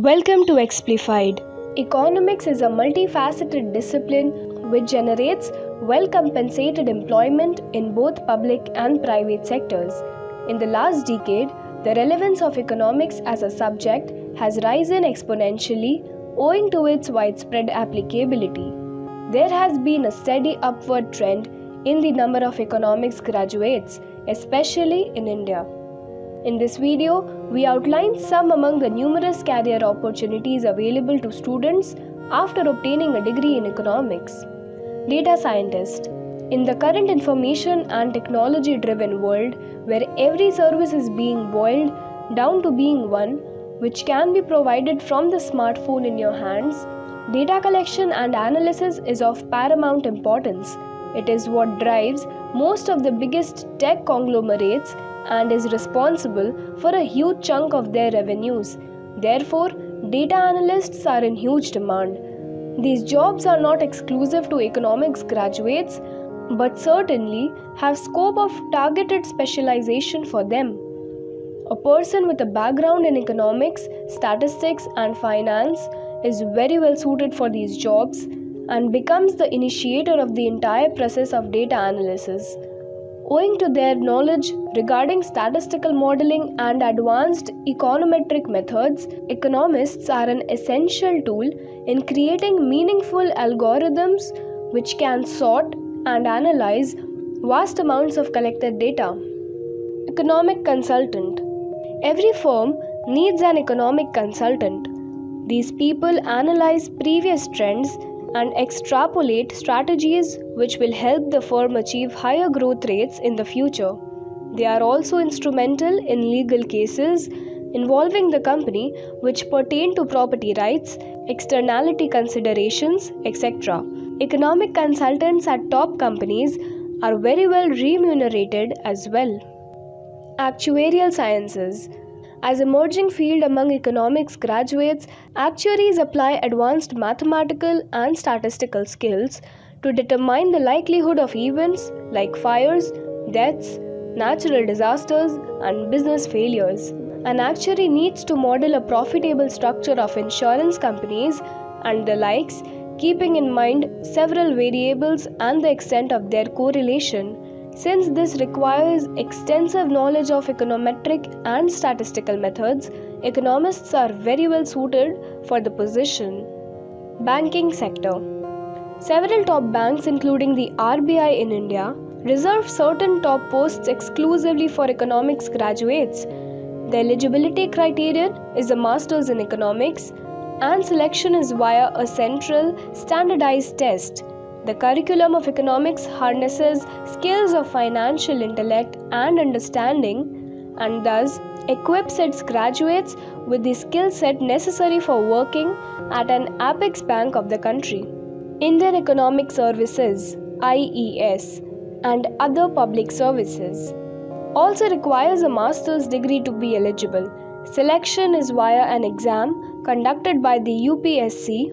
Welcome to Explified. Economics is a multifaceted discipline which generates well compensated employment in both public and private sectors. In the last decade, the relevance of economics as a subject has risen exponentially owing to its widespread applicability. There has been a steady upward trend in the number of economics graduates, especially in India. In this video, we outline some among the numerous career opportunities available to students after obtaining a degree in economics. Data scientist. In the current information and technology driven world where every service is being boiled down to being one which can be provided from the smartphone in your hands, data collection and analysis is of paramount importance. It is what drives most of the biggest tech conglomerates and is responsible for a huge chunk of their revenues. Therefore, data analysts are in huge demand. These jobs are not exclusive to economics graduates, but certainly have scope of targeted specialization for them. A person with a background in economics, statistics, and finance is very well suited for these jobs and becomes the initiator of the entire process of data analysis. Owing to their knowledge regarding statistical modeling and advanced econometric methods, economists are an essential tool in creating meaningful algorithms which can sort and analyze vast amounts of collected data. Economic consultant. Every firm needs an economic consultant. These people analyze previous trends and extrapolate strategies which will help the firm achieve higher growth rates in the future. They are also instrumental in legal cases involving the company which pertain to property rights, externality considerations, etc. Economic consultants at top companies are very well remunerated as well. Actuarial sciences. As emerging field among economics graduates, actuaries apply advanced mathematical and statistical skills to determine the likelihood of events like fires, deaths, natural disasters, and business failures. An actuary needs to model a profitable structure of insurance companies and the likes, keeping in mind several variables and the extent of their correlation. Since this requires extensive knowledge of econometric and statistical methods, economists are very well suited for the position. Banking sector. Several top banks, including the RBI in India, reserve certain top posts exclusively for economics graduates. The eligibility criterion is a master's in economics, and selection is via a central standardized test. The curriculum of economics harnesses skills of financial intellect and understanding and thus equips its graduates with the skill set necessary for working at an apex bank of the country. Indian Economic Services (IES) and other public services also requires a master's degree to be eligible. Selection is via an exam conducted by the UPSC.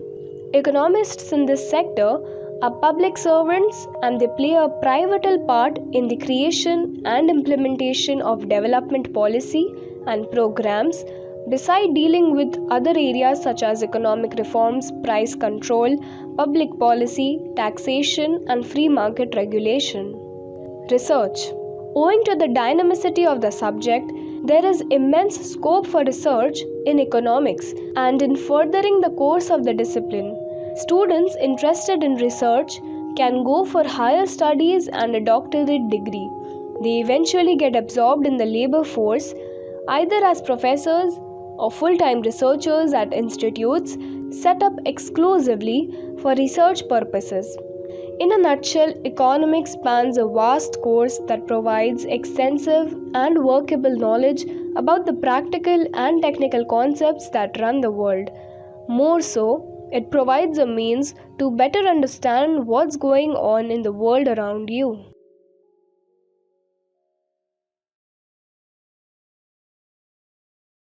Economists in this sector are public servants and they play a pivotal part in the creation and implementation of development policy and programs, beside dealing with other areas such as economic reforms, price control, public policy, taxation, and free market regulation. Research. Owing to the dynamicity of the subject, there is immense scope for research in economics and in furthering the course of the discipline. Students interested in research can go for higher studies and a doctorate degree. They eventually get absorbed in the labor force either as professors or full-time researchers at institutes set up exclusively for research purposes. In a nutshell, economics spans a vast course that provides extensive and workable knowledge about the practical and technical concepts that run the world. More so, it provides a means to better understand what's going on in the world around you.